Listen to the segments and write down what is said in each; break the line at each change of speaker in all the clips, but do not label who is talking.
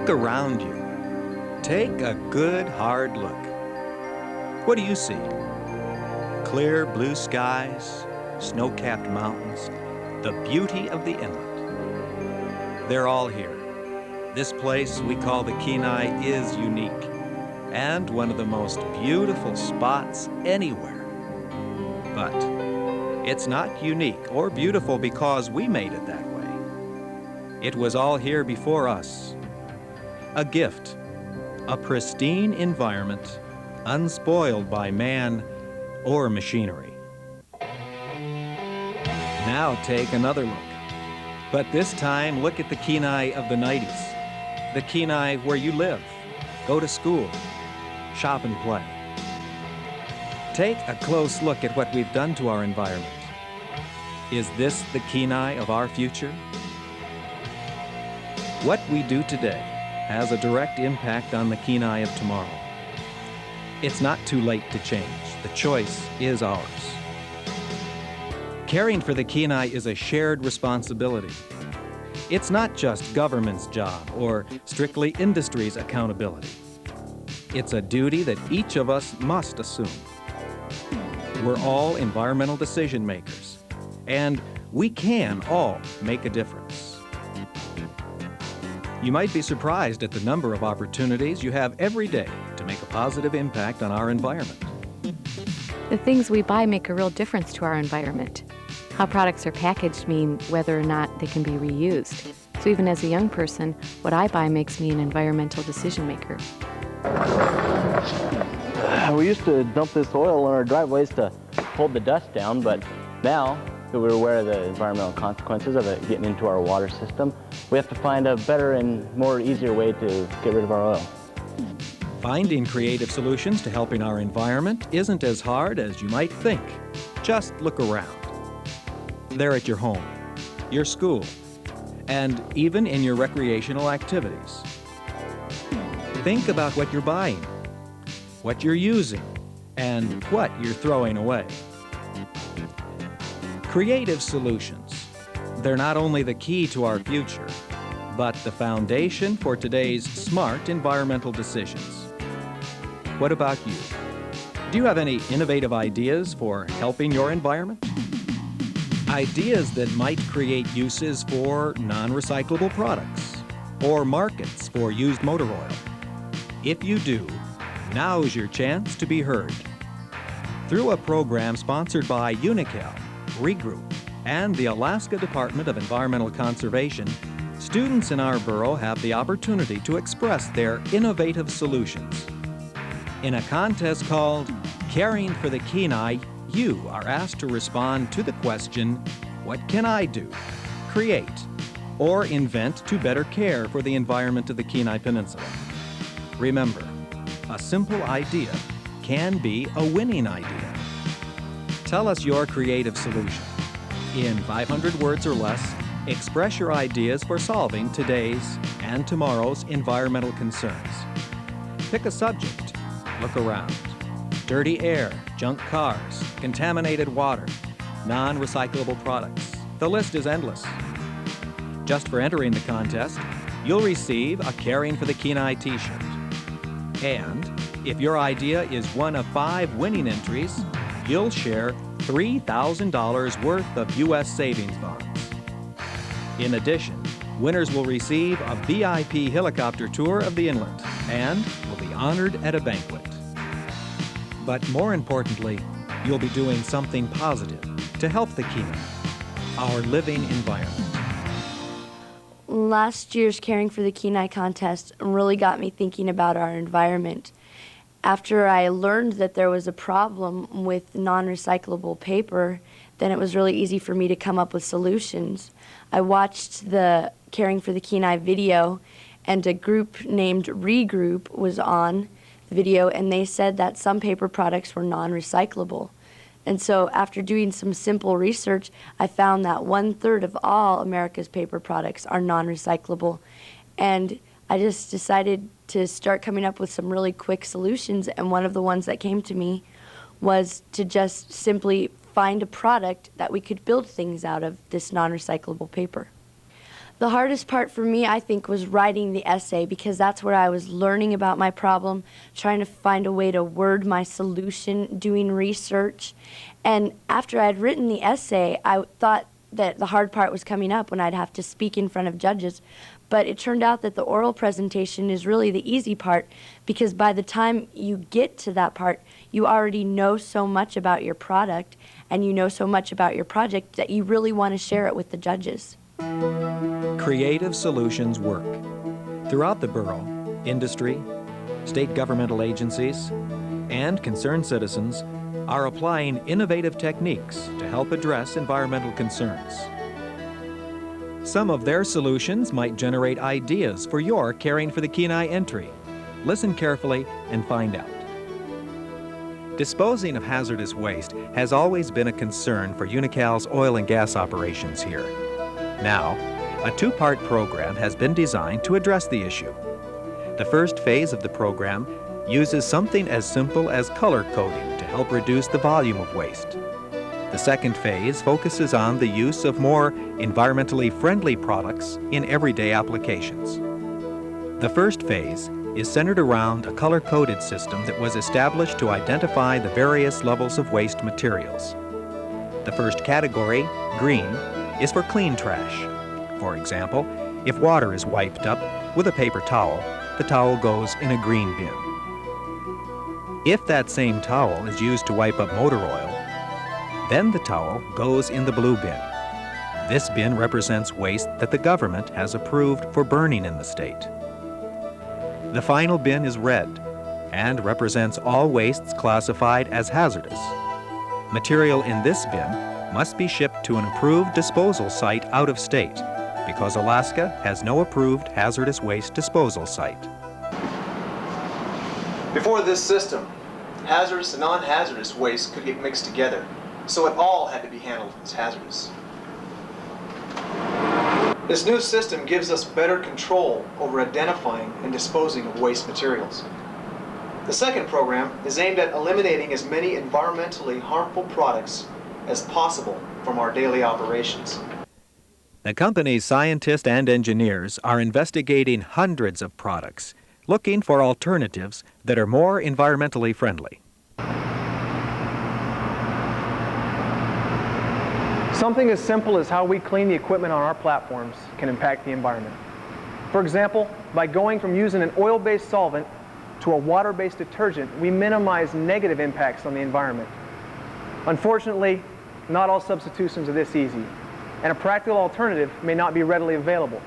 Look around you. Take a good, hard look. What do you see? Clear blue skies, snow-capped mountains, the beauty of the inlet. They're all here. This place we call the Kenai is unique and one of the most beautiful spots anywhere. But it's not unique or beautiful because we made it that way. It was all here before us. A gift, a pristine environment, unspoiled by man or machinery. Now take another look. But this time, look at the Kenai of the 90s. The Kenai where you live, go to school, shop and play. Take a close look at what we've done to our environment. Is this the Kenai of our future? What we do today has a direct impact on the Kenai of tomorrow. It's not too late to change. The choice is ours. Caring for the Kenai is a shared responsibility. It's not just government's job or strictly industry's accountability. It's a duty that each of us must assume. We're all environmental decision makers, and we can all make a difference. You might be surprised at the number of opportunities you have every day to make a positive impact on our environment.
The things we buy make a real difference to our environment. How products are packaged mean whether or not they can be reused. So even as a young person, what I buy makes me an environmental decision maker.
We used to dump this oil on our driveways to hold the dust down, but now that we're aware of the environmental consequences of it getting into our water system, we have to find a better and more easier way to get rid of our oil.
Finding creative solutions to helping our environment isn't as hard as you might think. Just look around. They're at your home, your school, and even in your recreational activities. Think about what you're buying, what you're using, and what you're throwing away. Creative solutions. They're not only the key to our future, but the foundation for today's smart environmental decisions. What about you? Do you have any innovative ideas for helping your environment? Ideas that might create uses for non-recyclable products or markets for used motor oil. If you do, now's your chance to be heard. Through a program sponsored by Unical, Regroup, and the Alaska Department of Environmental Conservation, students in our borough have the opportunity to express their innovative solutions. In a contest called Caring for the Kenai, you are asked to respond to the question, what can I do, create, or invent to better care for the environment of the Kenai Peninsula? Remember, a simple idea can be a winning idea. Tell us your creative solution. In 500 words or less, express your ideas for solving today's and tomorrow's environmental concerns. Pick a subject. Look around. Dirty air, junk cars, contaminated water, non-recyclable products. The list is endless. Just for entering the contest, you'll receive a Caring for the Kenai t-shirt. And if your idea is one of 5 winning entries, you'll share $3,000 worth of U.S. savings bonds. In addition, winners will receive a VIP helicopter tour of the inlet and will be honored at a banquet. But more importantly, you'll be doing something positive to help the Kenai, our living environment.
Last year's Caring for the Kenai contest really got me thinking about our environment. After I learned that there was a problem with non-recyclable paper, then it was really easy for me to come up with solutions. I watched the Caring for the Kenai video, and a group named Regroup was on the video, and they said that some paper products were non-recyclable. And so after doing some simple research, I found that 1/3 of all America's paper products are non-recyclable. And I just decided to start coming up with some really quick solutions, and one of the ones that came to me was to just simply find a product that we could build things out of this non-recyclable paper. The hardest part for me, I think, was writing the essay because that's where I was learning about my problem, trying to find a way to word my solution, doing research. And after I'd written the essay, I thought that the hard part was coming up when I'd have to speak in front of judges. But it turned out that the oral presentation is really the easy part because by the time you get to that part, you already know so much about your product and you know so much about your project that you really want to share it with the judges.
Creative solutions work. Throughout the borough, industry, state governmental agencies, and concerned citizens are applying innovative techniques to help address environmental concerns. Some of their solutions might generate ideas for your Caring for the Kenai entry. Listen carefully and find out. Disposing of hazardous waste has always been a concern for Unical's oil and gas operations here. Now, a two-part program has been designed to address the issue. The first phase of the program uses something as simple as color coding to help reduce the volume of waste. The second phase focuses on the use of more environmentally friendly products in everyday applications. The first phase is centered around a color-coded system that was established to identify the various levels of waste materials. The first category, green, is for clean trash. For example, if water is wiped up with a paper towel, the towel goes in a green bin. If that same towel is used to wipe up motor oil, then the towel goes in the blue bin. This bin represents waste that the government has approved for burning in the state. The final bin is red and represents all wastes classified as hazardous. Material in this bin must be shipped to an approved disposal site out of state because Alaska has no approved hazardous waste disposal site.
Before this system, hazardous and non-hazardous waste could get mixed together, so it all had to be handled as hazardous. This new system gives us better control over identifying and disposing of waste materials. The second program is aimed at eliminating as many environmentally harmful products as possible from our daily operations.
The company's scientists and engineers are investigating hundreds of products, looking for alternatives that are more environmentally friendly.
Something as simple as how we clean the equipment on our platforms can impact the environment. For example, by going from using an oil-based solvent to a water-based detergent, we minimize negative impacts on the environment. Unfortunately, not all substitutions are this easy, and a practical alternative may not be readily available.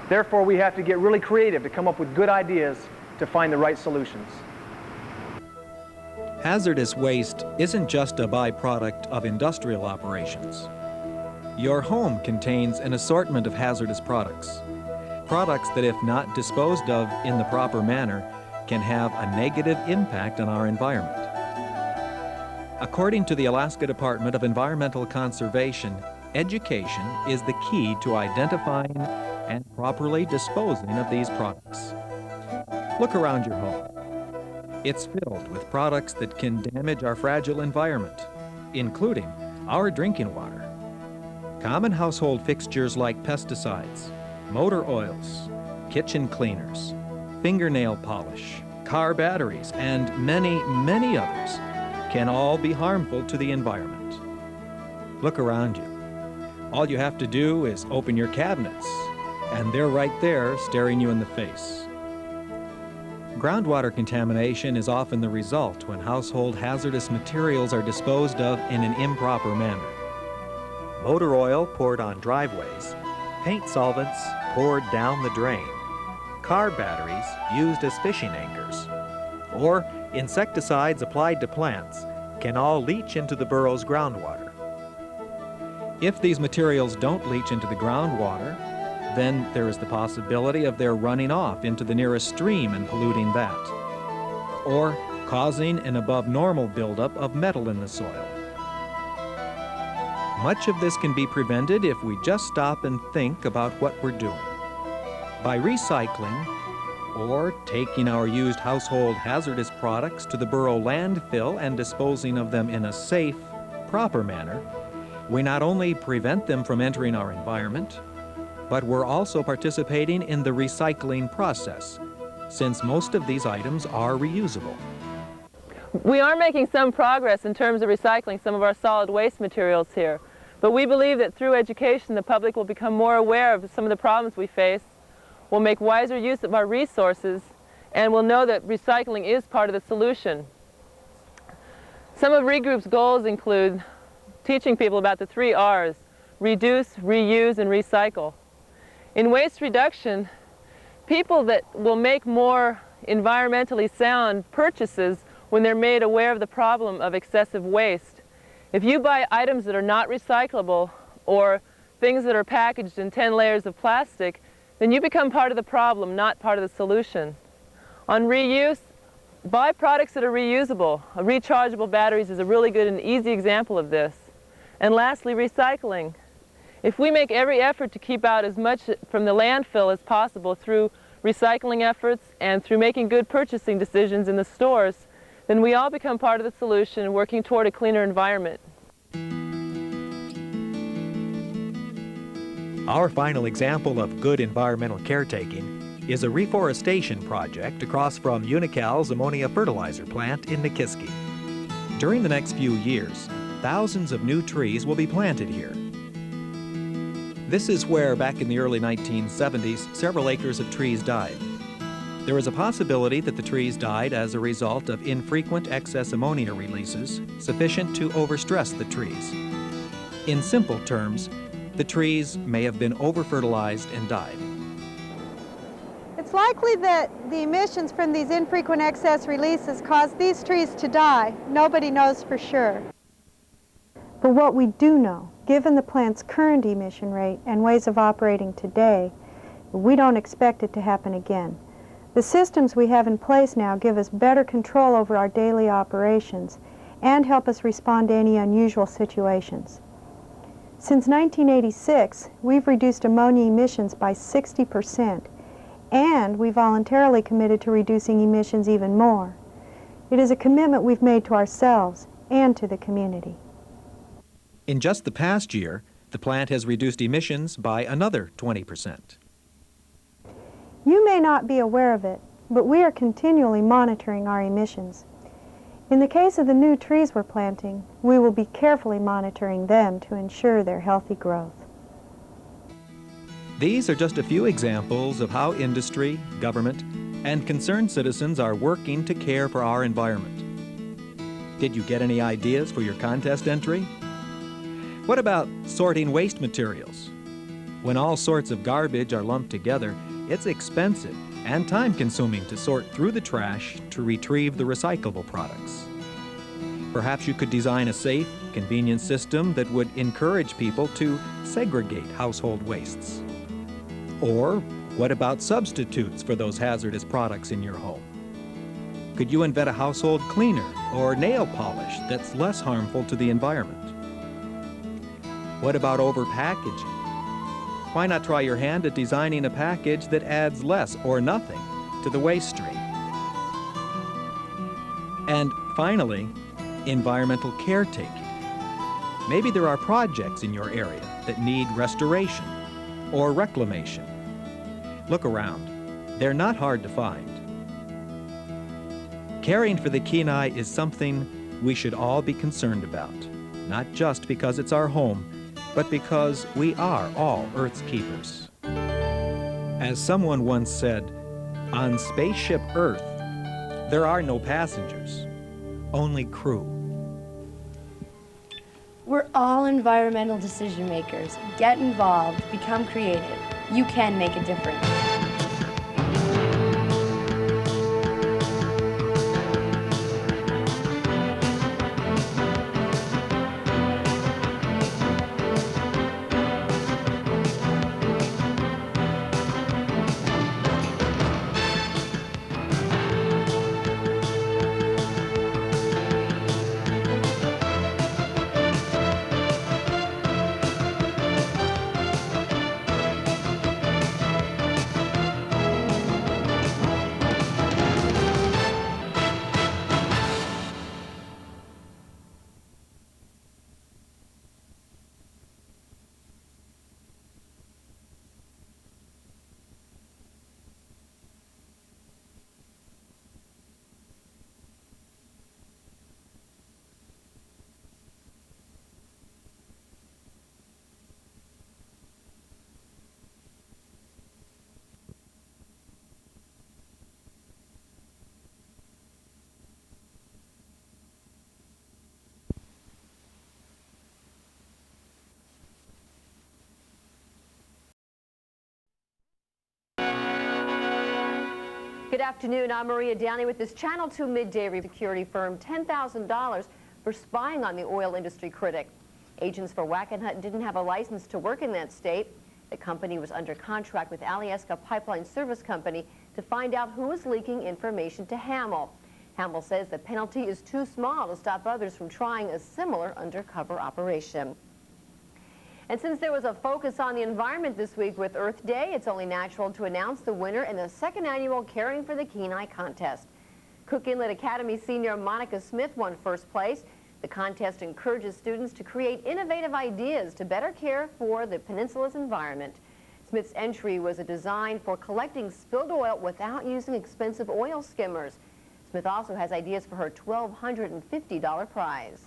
Therefore, we have to get really creative to come up with good ideas to find the right solutions.
Hazardous waste isn't just a byproduct of industrial operations. Your home contains an assortment of hazardous products. Products that, if not disposed of in the proper manner, can have a negative impact on our environment. According to the Alaska Department of Environmental Conservation, education is the key to identifying and properly disposing of these products. Look around your home. It's filled with products that can damage our fragile environment, including our drinking water. Common household fixtures like pesticides, motor oils, kitchen cleaners, fingernail polish, car batteries, and many, many others can all be harmful to the environment. Look around you. All you have to do is open your cabinets, and they're right there staring you in the face. Groundwater contamination is often the result when household hazardous materials are disposed of in an improper manner. Motor oil poured on driveways, paint solvents poured down the drain, car batteries used as fishing anchors, or insecticides applied to plants can all leach into the borough's groundwater. If these materials don't leach into the groundwater, then there is the possibility of their running off into the nearest stream and polluting that, or causing an above normal buildup of metal in the soil. Much of this can be prevented if we just stop and think about what we're doing. By recycling or taking our used household hazardous products to the borough landfill and disposing of them in a safe, proper manner, we not only prevent them from entering our environment, but we're also participating in the recycling process, since most of these items are reusable.
We are making some progress in terms of recycling some of our solid waste materials here, but we believe that through education the public will become more aware of some of the problems we face, will make wiser use of our resources, and will know that recycling is part of the solution. Some of Regroup's goals include teaching people about the 3 R's: reduce, reuse, and recycle. In waste reduction, people that will make more environmentally sound purchases when they're made aware of the problem of excessive waste. If you buy items that are not recyclable or things that are packaged in 10 layers of plastic, then you become part of the problem, not part of the solution. On reuse, buy products that are reusable. Rechargeable batteries is a really good and easy example of this. And lastly, recycling. If we make every effort to keep out as much from the landfill as possible through recycling efforts and through making good purchasing decisions in the stores, then we all become part of the solution, working toward a cleaner environment.
Our final example of good environmental caretaking is a reforestation project across from Unical's ammonia fertilizer plant in Nikiski. During the next few years, thousands of new trees will be planted here. This is where, back in the early 1970s, several acres of trees died. There is a possibility that the trees died as a result of infrequent excess ammonia releases sufficient to overstress the trees. In simple terms, the trees may have been over-fertilized and died.
It's likely that the emissions from these infrequent excess releases caused these trees to die. Nobody knows for sure. But what we do know, given the plant's current emission rate and ways of operating today, we don't expect it to happen again. The systems we have in place now give us better control over our daily operations and help us respond to any unusual situations. Since 1986, we've reduced ammonia emissions by 60%, and we voluntarily committed to reducing emissions even more. It is a commitment we've made to ourselves and to the community.
In just the past year, the plant has reduced emissions by another 20%.
You may not be aware of it, but we are continually monitoring our emissions. In the case of the new trees we're planting, we will be carefully monitoring them to ensure their healthy growth.
These are just a few examples of how industry, government, and concerned citizens are working to care for our environment. Did you get any ideas for your contest entry? What about sorting waste materials? When all sorts of garbage are lumped together, it's expensive and time-consuming to sort through the trash to retrieve the recyclable products. Perhaps you could design a safe, convenient system that would encourage people to segregate household wastes. Or what about substitutes for those hazardous products in your home? Could you invent a household cleaner or nail polish that's less harmful to the environment? What about overpackaging? Why not try your hand at designing a package that adds less or nothing to the waste stream? And finally, environmental caretaking. Maybe there are projects in your area that need restoration or reclamation. Look around. They're not hard to find. Caring for the Kenai is something we should all be concerned about, not just because it's our home, but because we are all Earth's keepers. As someone once said, on Spaceship Earth, there are no passengers, only crew.
We're all environmental decision makers. Get involved, become creative. You can make a difference.
Good afternoon. I'm Maria Downey with this Channel 2 Midday Review. Security firm $10,000 for spying on the oil industry critic. Agents for Wackenhut didn't have a license to work in that state. The company was under contract with Alyeska Pipeline Service Company to find out who was leaking information to Hamill. Hamill says the penalty is too small to stop others from trying a similar undercover operation. And since there was a focus on the environment this week with Earth Day, it's only natural to announce the winner in the second annual Caring for the Kenai contest. Cook Inlet Academy senior Monica Smith won first place. The contest encourages students to create innovative ideas to better care for the peninsula's environment. Smith's entry was a design for collecting spilled oil without using expensive oil skimmers. Smith also has ideas for her $1,250 prize.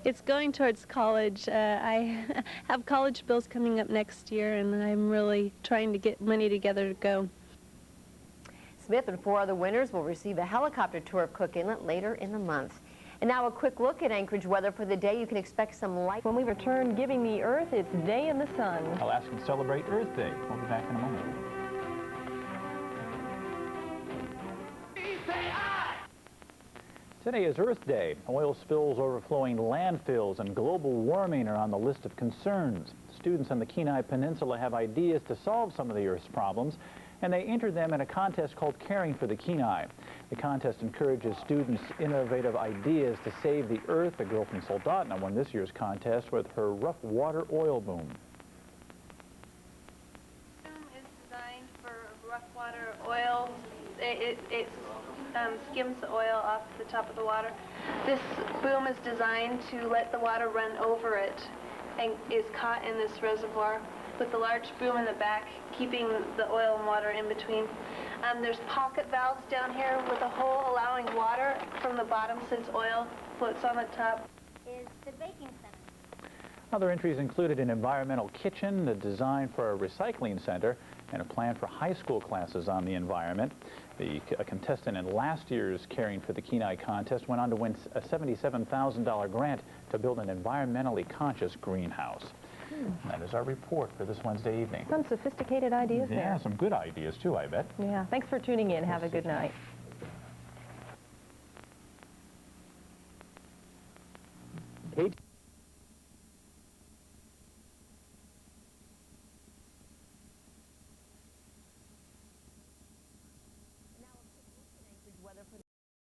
It's going towards college. I have college bills coming up next year, and I'm really trying to get money together to go.
Smith and 4 other winners will receive a helicopter tour of Cook Inlet later in the month. And now a quick look at Anchorage weather for the day. You can expect some light.
When we return, giving the Earth its day in the sun.
Alaskans celebrate Earth Day. We'll be back in a moment. Today is Earth Day. Oil spills, overflowing landfills, and global warming are on the list of concerns. Students on the Kenai Peninsula have ideas to solve some of the Earth's problems, and they entered them in a contest called Caring for the Kenai. The contest encourages students' innovative ideas to save the Earth. A girl from Soldotna won this year's contest with her rough water oil boom.
The boom is designed for rough water oil. It skims the oil off the top of the water. This boom is designed to let the water run over it and is caught in this reservoir with the large boom in the back, keeping the oil and water in between. There's pocket valves down here with a hole allowing water from the bottom since oil floats on the top.
Is the baking center.
Other entries included an environmental kitchen, a design for a recycling center, and a plan for high school classes on the environment. A contestant in last year's Caring for the Kenai contest went on to win a $77,000 grant to build an environmentally conscious greenhouse. That is our report for this Wednesday evening.
Some sophisticated ideas there.
Yeah, some good ideas too, I bet.
Yeah, thanks for tuning in. Have a good night.
Kate?